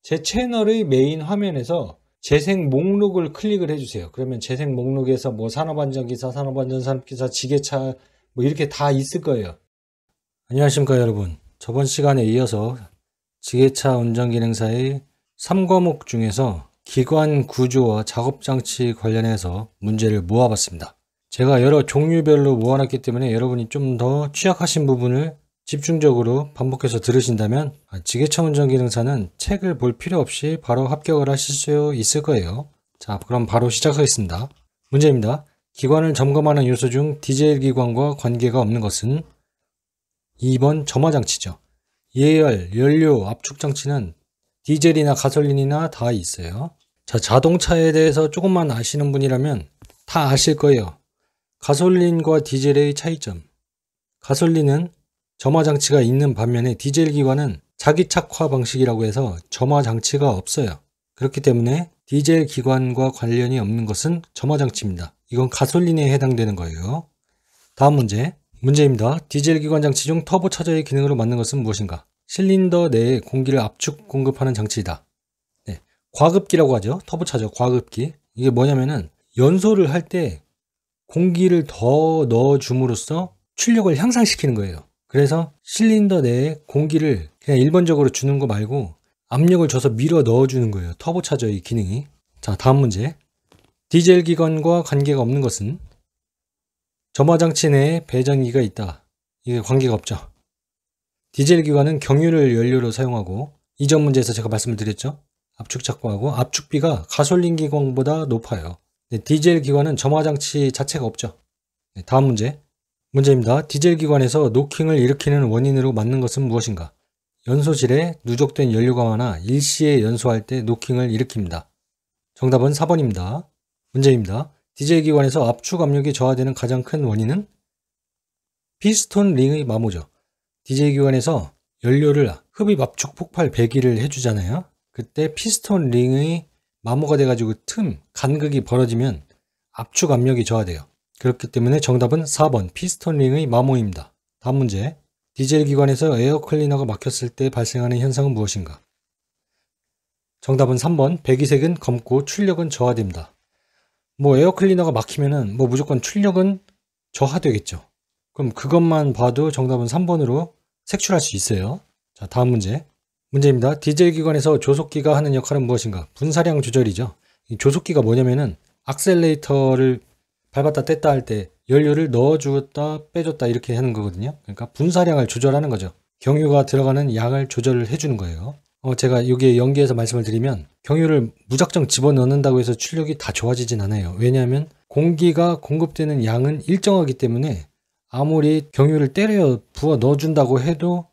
제 채널의 메인 화면에서 재생 목록을 클릭을 해주세요. 그러면 재생 목록에서 뭐 산업안전기사, 산업안전산업기사, 지게차 뭐 이렇게 다 있을 거예요. 안녕하십니까 여러분. 저번 시간에 이어서 지게차 운전기능사의 3과목 중에서 기관 구조와 작업장치 관련해서 문제를 모아봤습니다. 제가 여러 종류별로 모아놨기 때문에 여러분이 좀 더 취약하신 부분을 집중적으로 반복해서 들으신다면 지게차 운전기능사는 책을 볼 필요 없이 바로 합격을 하실 수 있을 거예요. 자, 그럼 바로 시작하겠습니다. 문제입니다. 기관을 점검하는 요소 중 디젤 기관과 관계가 없는 것은 2번 점화장치죠. 예열, 연료, 압축장치는 디젤이나 가솔린이나 다 있어요. 자, 자동차에 대해서 조금만 아시는 분이라면 다 아실 거예요. 가솔린과 디젤의 차이점. 가솔린은 점화장치가 있는 반면에 디젤 기관은 자기착화 방식이라고 해서 점화장치가 없어요. 그렇기 때문에 디젤 기관과 관련이 없는 것은 점화장치입니다. 이건 가솔린에 해당되는 거예요. 다음 문제입니다. 디젤 기관 장치 중 터보 차저의 기능으로 맞는 것은 무엇인가? 실린더 내에 공기를 압축 공급하는 장치이다. 네, 과급기라고 하죠. 터보 차저 과급기. 이게 뭐냐면은 연소를 할 때 공기를 더 넣어줌으로써 출력을 향상시키는 거예요. 그래서 실린더 내에 공기를 그냥 일반적으로 주는 거 말고 압력을 줘서 밀어 넣어주는 거예요. 터보차저의 기능이. 자, 다음 문제. 디젤 기관과 관계가 없는 것은 점화장치 내에 배전기가 있다. 이게 관계가 없죠. 디젤 기관은 경유를 연료로 사용하고 이전 문제에서 제가 말씀을 드렸죠. 압축 착화하고 압축비가 가솔린 기관보다 높아요. 네, 디젤 기관은 점화장치 자체가 없죠. 네, 다음 문제입니다. 디젤 기관에서 노킹을 일으키는 원인으로 맞는 것은 무엇인가? 연소실에 누적된 연료가 많아 일시에 연소할 때 노킹을 일으킵니다. 정답은 4번입니다. 문제입니다. 디젤 기관에서 압축 압력이 저하되는 가장 큰 원인은 피스톤 링의 마모죠. 디젤 기관에서 연료를 흡입 압축 폭발 배기를 해주잖아요. 그때 피스톤 링의 마모가 돼가지고 간극이 벌어지면 압축 압력이 저하돼요. 그렇기 때문에 정답은 4번 피스톤 링의 마모입니다. 다음 문제. 디젤 기관에서 에어 클리너가 막혔을 때 발생하는 현상은 무엇인가? 정답은 3번 배기색은 검고 출력은 저하됩니다. 에어 클리너가 막히면은 무조건 출력은 저하되겠죠. 그럼 그것만 봐도 정답은 3번으로 색출할 수 있어요. 자, 다음 문제입니다. 디젤 기관에서 조속기가 하는 역할은 무엇인가? 분사량 조절이죠. 이 조속기가 뭐냐면은 악셀레이터를 밟았다 뗐다 할 때 연료를 넣어주었다 빼줬다 이렇게 하는 거거든요. 그러니까 분사량을 조절하는 거죠. 경유가 들어가는 양을 조절을 해주는 거예요. 제가 여기에 연기해서 말씀을 드리면 경유를 무작정 집어넣는다고 해서 출력이 다 좋아지진 않아요. 왜냐하면 공기가 공급되는 양은 일정하기 때문에 아무리 경유를 때려 부어 넣어준다고 해도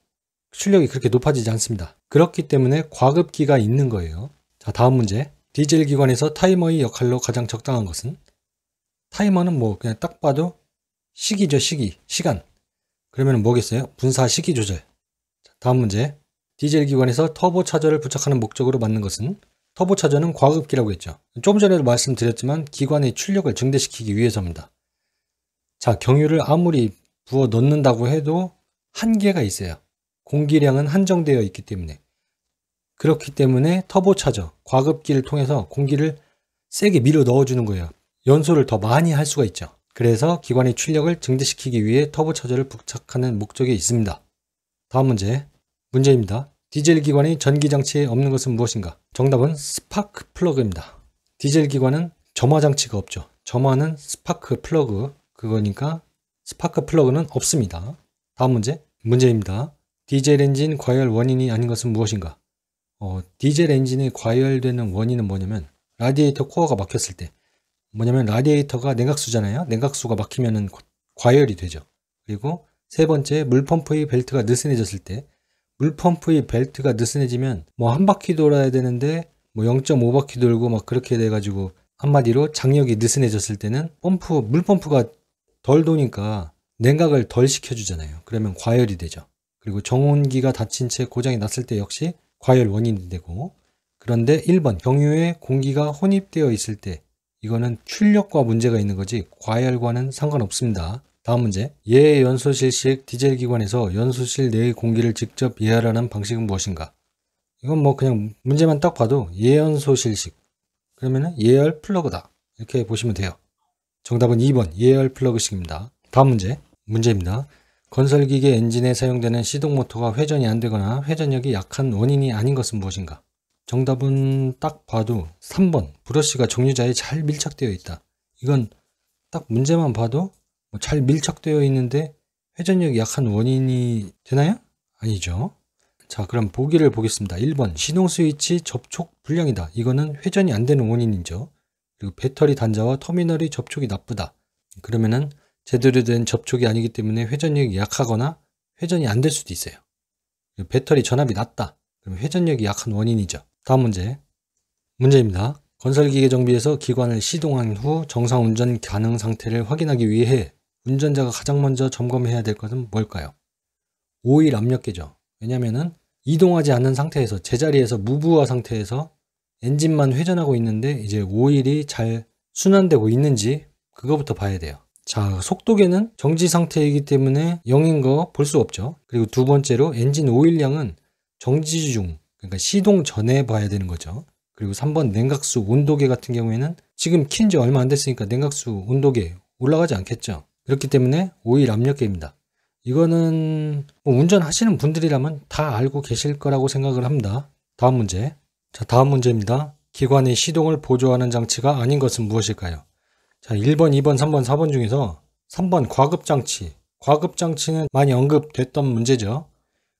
출력이 그렇게 높아지지 않습니다. 그렇기 때문에 과급기가 있는 거예요. 자, 다음 문제. 디젤 기관에서 타이머의 역할로 가장 적당한 것은? 타이머는 그냥 딱 봐도 시기죠, 시간. 그러면 뭐겠어요? 분사 시기 조절. 자, 다음 문제. 디젤 기관에서 터보 차저를 부착하는 목적으로 맞는 것은? 터보 차저는 과급기라고 했죠. 조금 전에도 말씀드렸지만 기관의 출력을 증대시키기 위해서입니다. 자, 경유를 아무리 부어 넣는다고 해도 한계가 있어요. 공기량은 한정되어 있기 때문에. 그렇기 때문에 터보 차저, 과급기를 통해서 공기를 세게 밀어 넣어주는 거예요. 연소를 더 많이 할 수가 있죠. 그래서 기관의 출력을 증대시키기 위해 터보 차저를 부착하는 목적이 있습니다. 다음 문제입니다. 디젤 기관의 전기장치에 없는 것은 무엇인가? 정답은 스파크 플러그입니다. 디젤 기관은 점화장치가 없죠. 점화는 스파크 플러그, 그거니까 스파크 플러그는 없습니다. 다음 문제입니다. 디젤 엔진 과열 원인이 아닌 것은 무엇인가? 디젤 엔진이 과열되는 원인은 뭐냐면 라디에이터 코어가 막혔을 때, 라디에이터가 냉각수잖아요. 냉각수가 막히면은 과열이 되죠. 그리고 세 번째, 물펌프의 벨트가 느슨해졌을 때, 물펌프의 벨트가 느슨해지면 한 바퀴 돌아야 되는데 0.5바퀴 돌고 그렇게 돼가지고, 한마디로 장력이 느슨해졌을 때는 물펌프가 덜 도니까 냉각을 덜 시켜주잖아요. 그러면 과열이 되죠. 그리고 정온기가 닫힌 채 고장이 났을 때 역시 과열 원인이 되고, 그런데 1번 경유에 공기가 혼입되어 있을 때 이거는 출력과 문제가 있는 거지 과열과는 상관없습니다. 다음 문제. 예해 연소실 시 디젤 기관에서 연소실 내의 공기를 직접 예열하는 방식은 무엇인가? 이건 뭐 그냥 문제만 딱 봐도 예연소 실식. 그러면은 예열 플러그다. 이렇게 보시면 돼요. 정답은 2번 예열 플러그식입니다. 다음 문제입니다. 건설기계 엔진에 사용되는 시동 모터가 회전이 안 되거나 회전력이 약한 원인이 아닌 것은 무엇인가? 정답은 딱 봐도 3번 브러쉬가 종류자에 잘 밀착되어 있다. 이건 딱 문제만 봐도 잘 밀착되어 있는데 회전력이 약한 원인이 되나요? 아니죠. 자, 그럼 보기를 보겠습니다. 1번 시동 스위치 접촉 불량이다. 이거는 회전이 안 되는 원인이죠. 그리고 배터리 단자와 터미널의 접촉이 나쁘다. 그러면은 제대로 된 접촉이 아니기 때문에 회전력이 약하거나 회전이 안 될 수도 있어요. 배터리 전압이 낮다. 그럼 회전력이 약한 원인이죠. 다음 문제입니다. 건설기계 정비에서 기관을 시동한 후 정상 운전 가능 상태를 확인하기 위해 운전자가 가장 먼저 점검해야 될 것은 뭘까요? 오일 압력계죠. 왜냐면은 이동하지 않는 상태에서 제자리에서 무부하 상태에서 엔진만 회전하고 있는데 이제 오일이 잘 순환되고 있는지 그거부터 봐야 돼요. 자, 속도계는 정지 상태이기 때문에 0인 거 볼 수 없죠. 그리고 두 번째로 엔진 오일량은 정지 중, 그러니까 시동 전에 봐야 되는 거죠. 그리고 3번 냉각수 온도계 같은 경우에는 지금 킨 지 얼마 안 됐으니까 냉각수 온도계 올라가지 않겠죠. 그렇기 때문에 오일 압력계입니다. 이거는 운전하시는 분들이라면 다 알고 계실 거라고 생각을 합니다. 다음 문제. 자, 다음 문제입니다. 기관의 시동을 보조하는 장치가 아닌 것은 무엇일까요? 자, 1번, 2번, 3번, 4번 중에서 3번 과급장치. 과급장치는 많이 언급됐던 문제죠.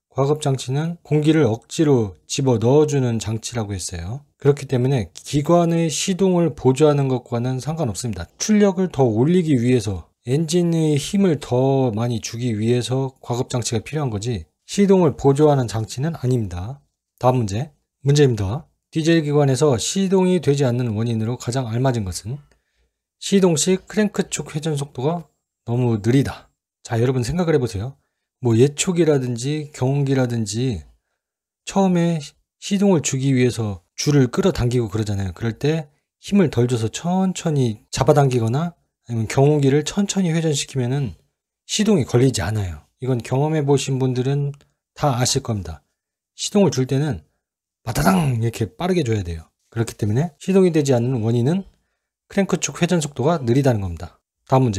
과급장치는 공기를 억지로 집어 넣어주는 장치라고 했어요. 그렇기 때문에 기관의 시동을 보조하는 것과는 상관없습니다. 출력을 더 올리기 위해서 엔진의 힘을 더 많이 주기 위해서 과급장치가 필요한 거지 시동을 보조하는 장치는 아닙니다. 다음 문제입니다. 디젤 기관에서 시동이 되지 않는 원인으로 가장 알맞은 것은 시동 시 크랭크 쪽 회전 속도가 너무 느리다. 자, 여러분 생각을 해보세요. 뭐 예촉이라든지 경운기라든지 처음에 시동을 주기 위해서 줄을 끌어당기고 그러잖아요. 그럴 때 힘을 덜 줘서 천천히 잡아당기거나 아니면 경운기를 천천히 회전시키면은 시동이 걸리지 않아요. 이건 경험해 보신 분들은 다 아실 겁니다. 시동을 줄 때는 바다당 이렇게 빠르게 줘야 돼요. 그렇기 때문에 시동이 되지 않는 원인은 크랭크 쪽 회전 속도가 느리다는 겁니다. 다음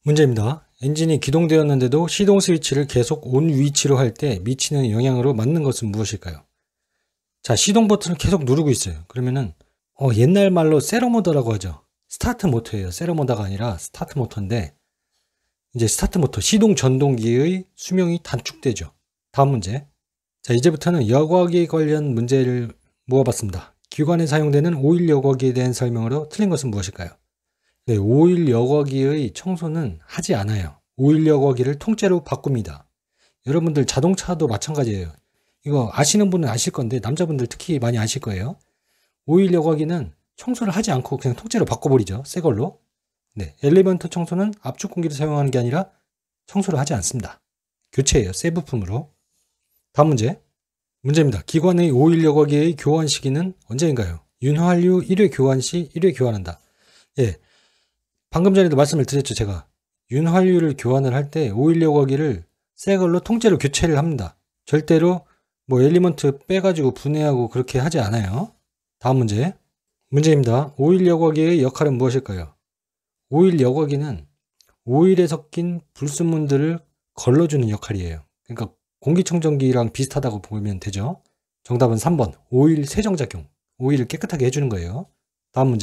문제입니다. 엔진이 기동되었는데도 시동 스위치를 계속 온 위치로 할 때 미치는 영향으로 맞는 것은 무엇일까요? 자, 시동 버튼을 계속 누르고 있어요. 그러면은 옛날 말로 세로모터라고 하죠. 스타트 모터예요. 세로모터가 아니라 스타트 모터인데 이제 스타트 모터 시동 전동기의 수명이 단축되죠. 다음 문제. 자, 이제부터는 여과기 관련 문제를 모아봤습니다. 기관에 사용되는 오일 여과기에 대한 설명으로 틀린 것은 무엇일까요? 네, 오일 여과기의 청소는 하지 않아요. 오일 여과기를 통째로 바꿉니다. 여러분들 자동차도 마찬가지예요. 이거 아시는 분은 아실 건데 남자분들 특히 많이 아실 거예요. 오일 여과기는 청소를 하지 않고 그냥 통째로 바꿔버리죠. 새 걸로. 네, 엘리먼트 청소는 압축 공기를 사용하는 게 아니라 청소를 하지 않습니다. 교체예요. 새 부품으로. 다음 문제입니다. 기관의 오일 여과기의 교환 시기는 언제인가요? 윤활유 1회 교환 시 1회 교환한다. 예, 방금 전에도 말씀을 드렸죠. 제가 윤활유를 교환을 할 때 오일 여과기를 새 걸로 통째로 교체를 합니다. 절대로 뭐 엘리먼트 빼가지고 분해하고 그렇게 하지 않아요. 다음 문제입니다. 오일 여과기의 역할은 무엇일까요? 오일 여과기는 오일에 섞인 불순물들을 걸러주는 역할이에요. 그러니까 공기청정기랑 비슷하다고 보면 되죠. 정답은 3번 오일 세정작용. 오일을 깨끗하게 해주는 거예요. 다음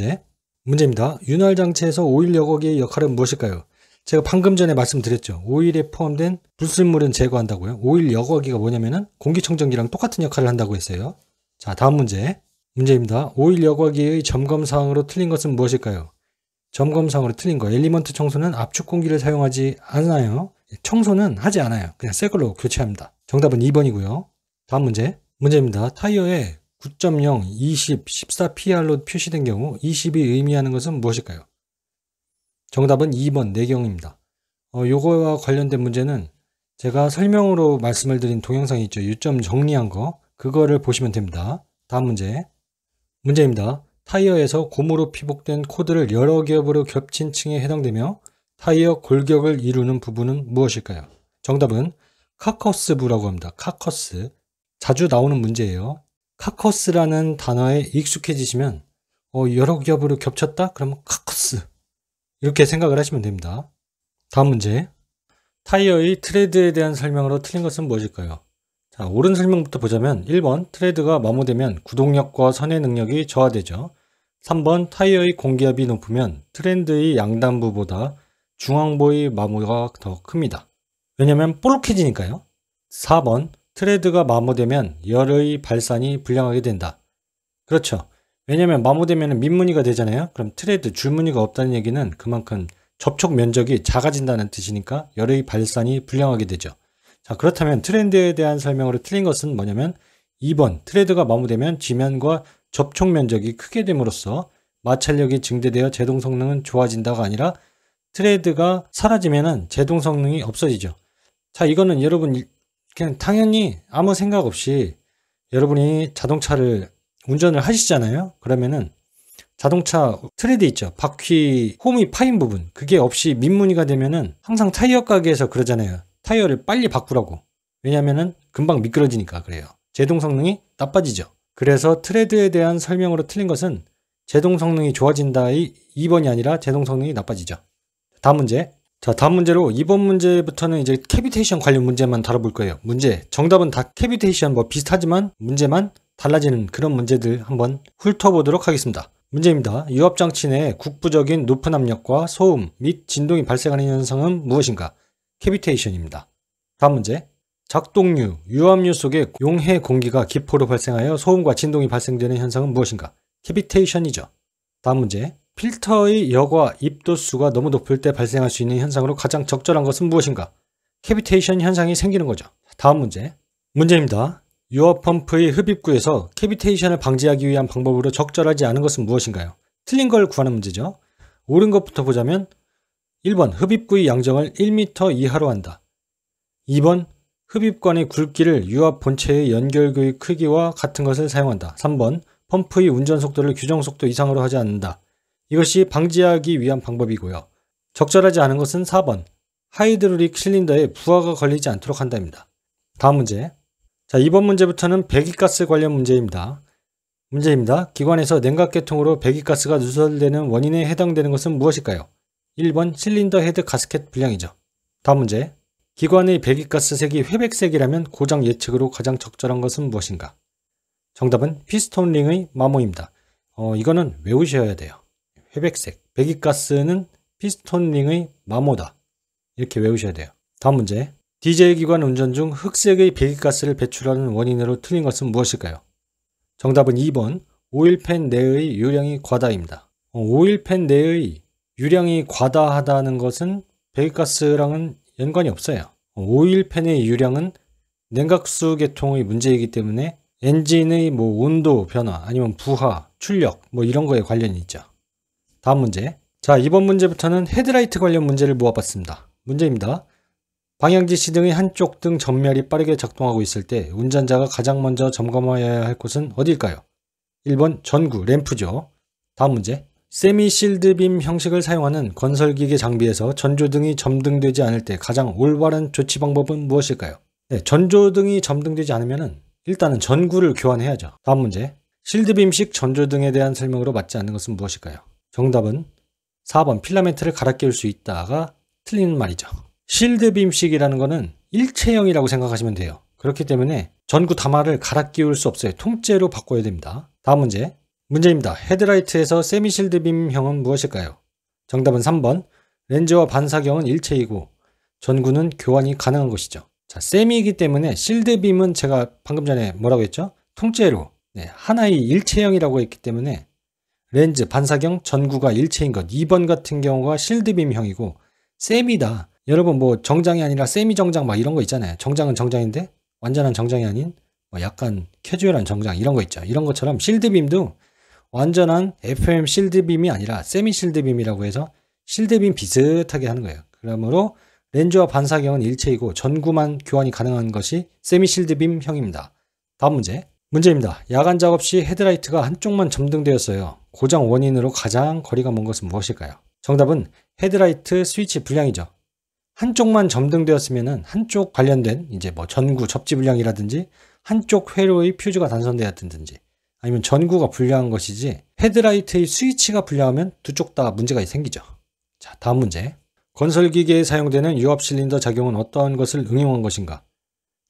문제입니다. 윤활장치에서 오일 여과기의 역할은 무엇일까요? 제가 방금 전에 말씀드렸죠. 오일에 포함된 불순물은 제거한다고요. 오일 여과기가 뭐냐면은 공기청정기랑 똑같은 역할을 한다고 했어요. 자, 다음 문제입니다. 오일 여과기의 점검사항으로 틀린 것은 무엇일까요? 점검사항으로 틀린 거. 엘리먼트 청소는 압축 공기를 사용하지 않아요. 청소는 하지 않아요. 그냥 새 걸로 교체합니다. 정답은 2번이고요. 다음 문제입니다. 타이어에 9.0, 20, 14PR로 표시된 경우 20이 의미하는 것은 무엇일까요? 정답은 2번 내경입니다. 요거와 관련된 문제는 제가 설명으로 말씀을 드린 동영상이 있죠. 유점 정리한 거. 그거를 보시면 됩니다. 다음 문제입니다. 타이어에서 고무로 피복된 코드를 여러 겹으로 겹친 층에 해당되며 타이어 골격을 이루는 부분은 무엇일까요? 정답은 카커스부라고 합니다. 카커스. 자주 나오는 문제예요. 카커스라는 단어에 익숙해지시면 여러 기업으로 겹쳤다? 그러면 카커스 이렇게 생각을 하시면 됩니다. 다음 문제. 타이어의 트레드에 대한 설명으로 틀린 것은 무엇일까요? 자, 옳은 설명부터 보자면 1번 트레드가 마모되면 구동력과 선의 능력이 저하되죠. 3번 타이어의 공기압이 높으면 트렌드의 양단부보다 중앙부의 마모가 더 큽니다. 왜냐면 볼록해지니까요. 4번 트레드가 마모되면 열의 발산이 불량하게 된다. 그렇죠. 왜냐면 마모되면 민무늬가 되잖아요. 그럼 트레드 줄무늬가 없다는 얘기는 그만큼 접촉 면적이 작아진다는 뜻이니까 열의 발산이 불량하게 되죠. 자, 그렇다면 트렌드에 대한 설명으로 틀린 것은 뭐냐면 2번 트레드가 마모되면 지면과 접촉 면적이 크게 됨으로써 마찰력이 증대되어 제동 성능은 좋아진다가 아니라 트레드가 사라지면 제동 성능이 없어지죠. 자, 이거는 여러분 그냥 당연히 아무 생각 없이 여러분이 자동차를 운전을 하시잖아요. 그러면은 자동차 트레드 있죠. 바퀴 홈이 파인 부분 그게 없이 민무늬가 되면은 항상 타이어 가게에서 그러잖아요. 타이어를 빨리 바꾸라고. 왜냐면은 금방 미끄러지니까 그래요. 제동 성능이 나빠지죠. 그래서 트레드에 대한 설명으로 틀린 것은 제동 성능이 좋아진다의 2번이 아니라 제동 성능이 나빠지죠. 다음 문제. 자, 다음 문제로 2번 문제부터는 이제 캐비테이션 관련 문제만 다뤄볼 거예요. 문제. 정답은 다 캐비테이션 뭐 비슷하지만 문제만 달라지는 그런 문제들 한번 훑어보도록 하겠습니다. 문제입니다. 유압장치 내에 국부적인 높은 압력과 소음 및 진동이 발생하는 현상은 무엇인가? 캐비테이션입니다. 다음 문제. 작동류, 유압류 속에 용해 공기가 기포로 발생하여 소음과 진동이 발생되는 현상은 무엇인가? 캐비테이션이죠. 다음 문제. 필터의 여과 입도수가 너무 높을 때 발생할 수 있는 현상으로 가장 적절한 것은 무엇인가? 캐비테이션 현상이 생기는 거죠. 다음 문제. 문제입니다. 유압 펌프의 흡입구에서 캐비테이션을 방지하기 위한 방법으로 적절하지 않은 것은 무엇인가요? 틀린 걸 구하는 문제죠. 옳은 것부터 보자면 1번 흡입구의 양정을 1m 이하로 한다. 2번 흡입관의 굵기를 유압 본체의 연결구의 크기와 같은 것을 사용한다. 3번 펌프의 운전 속도를 규정 속도 이상으로 하지 않는다. 이것이 방지하기 위한 방법이고요. 적절하지 않은 것은 4번 하이드롤릭 실린더에 부하가 걸리지 않도록 한다입니다. 다음 문제. 자, 이번 문제부터는 배기가스 관련 문제입니다. 기관에서 냉각계통으로 배기가스가 누설되는 원인에 해당되는 것은 무엇일까요? 1번 실린더 헤드 가스켓 불량이죠. 다음 문제. 기관의 배기가스 색이 회백색이라면 고장 예측으로 가장 적절한 것은 무엇인가? 정답은 피스톤링의 마모입니다. 이거는 외우셔야 돼요. 회백색. 배기가스는 피스톤링의 마모다. 이렇게 외우셔야 돼요. 다음 문제. 디젤 기관 운전 중 흑색의 배기가스를 배출하는 원인으로 틀린 것은 무엇일까요? 정답은 2번 오일팬 내의 유량이 과다입니다. 오일팬 내의 유량이 과다하다는 것은 배기가스랑은 연관이 없어요. 오일팬의 유량은 냉각수 계통의 문제이기 때문에 엔진의 온도 변화 아니면 부하, 출력 이런 거에 관련이 있죠. 다음 문제. 자, 이번 문제부터는 헤드라이트 관련 문제를 모아봤습니다. 문제입니다. 방향지시 등의 한쪽 등 전멸이 빠르게 작동하고 있을 때 운전자가 가장 먼저 점검해야 할 곳은 어디일까요? 1번 전구, 램프죠. 다음 문제. 세미 실드빔 형식을 사용하는 건설기계 장비에서 전조등이 점등되지 않을 때 가장 올바른 조치 방법은 무엇일까요? 네, 전조등이 점등되지 않으면 일단은 전구를 교환해야죠. 다음 문제. 실드빔식 전조등에 대한 설명으로 맞지 않는 것은 무엇일까요? 정답은 4번 필라멘트를 갈아 끼울 수 있다가 틀린 말이죠. 실드빔식이라는 거는 일체형이라고 생각하시면 돼요. 그렇기 때문에 전구 다마를 갈아 끼울 수 없어요. 통째로 바꿔야 됩니다. 다음 문제. 문제입니다. 헤드라이트에서 세미 실드빔형은 무엇일까요? 정답은 3번 렌즈와 반사경은 일체이고 전구는 교환이 가능한 것이죠. 자, 세미이기 때문에 실드빔은 제가 방금 전에 뭐라고 했죠? 통째로 하나의 일체형이라고 했기 때문에 렌즈, 반사경, 전구가 일체인 것. 2번 같은 경우가 실드빔형이고 세미다. 여러분 정장이 아니라 세미 정장 이런 거 있잖아요. 정장은 정장인데 완전한 정장이 아닌 약간 캐주얼한 정장 이런 거 있죠. 이런 것처럼 실드빔도 완전한 FM 실드빔이 아니라 세미 실드빔이라고 해서 실드빔 비슷하게 하는 거예요. 그러므로 렌즈와 반사경은 일체이고 전구만 교환이 가능한 것이 세미 실드빔형입니다. 다음 문제. 문제입니다. 야간 작업 시 헤드라이트가 한쪽만 점등되었어요. 고장 원인으로 가장 거리가 먼 것은 무엇일까요? 정답은 헤드라이트 스위치 불량이죠. 한쪽만 점등되었으면 한쪽 관련된 전구 접지 불량이라든지 한쪽 회로의 퓨즈가 단선되었든지 아니면 전구가 불량한 것이지 헤드라이트의 스위치가 불량하면 두 쪽 다 문제가 생기죠. 자, 다음 문제. 건설기계에 사용되는 유압 실린더 작용은 어떠한 것을 응용한 것인가?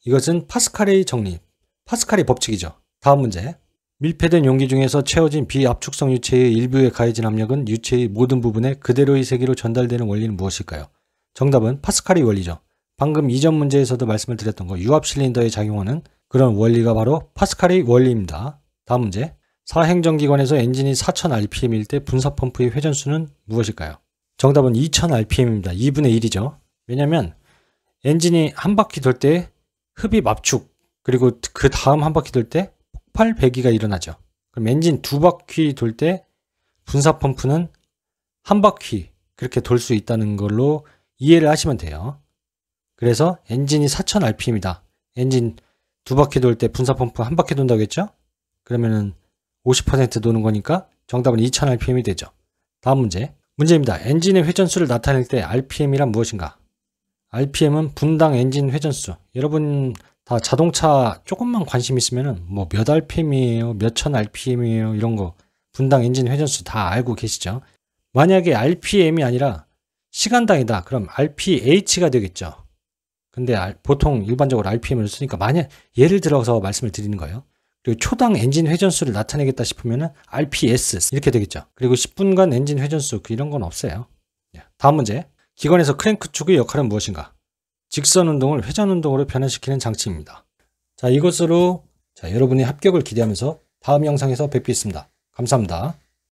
이것은 파스칼의 정리, 파스칼의 법칙이죠. 다음 문제. 밀폐된 용기 중에서 채워진 비압축성 유체의 일부에 가해진 압력은 유체의 모든 부분에 그대로의 세기로 전달되는 원리는 무엇일까요? 정답은 파스칼의 원리죠. 방금 이전 문제에서도 말씀을 드렸던 거 유압 실린더에 작용하는 그런 원리가 바로 파스칼의 원리입니다. 다음 문제. 사행정기관에서 엔진이 4000rpm일 때 분사펌프의 회전수는 무엇일까요? 정답은 2000rpm입니다. 2분의 1이죠. 왜냐면 엔진이 한 바퀴 돌 때 흡입 압축 그리고 그 다음 한 바퀴 돌 때 폭발 배기가 일어나죠. 그럼 엔진 두 바퀴 돌 때 분사펌프는 한 바퀴 그렇게 돌 수 있다는 걸로 이해를 하시면 돼요. 그래서 엔진이 4000rpm이다. 엔진 두 바퀴 돌 때 분사펌프 한 바퀴 돈다고 했죠? 그러면은 50% 도는 거니까 정답은 2000rpm이 되죠. 다음 문제. 문제입니다. 엔진의 회전수를 나타낼 때 RPM이란 무엇인가? RPM은 분당 엔진 회전수. 여러분 다 자동차 조금만 관심 있으면은 뭐 몇 RPM이에요, 몇천 RPM이에요 이런 거 분당 엔진 회전수 다 알고 계시죠? 만약에 RPM이 아니라 시간당이다. 그럼 RPH가 되겠죠. 근데 보통 일반적으로 RPM을 쓰니까 만약 예를 들어서 말씀을 드리는 거예요. 그리고 초당 엔진 회전수를 나타내겠다 싶으면은 RPS 이렇게 되겠죠. 그리고 10분간 엔진 회전수 이런 건 없어요. 다음 문제. 기관에서 크랭크 축의 역할은 무엇인가? 직선 운동을 회전 운동으로 변화시키는 장치입니다. 자, 이것으로 여러분의 합격을 기대하면서 다음 영상에서 뵙겠습니다. 감사합니다.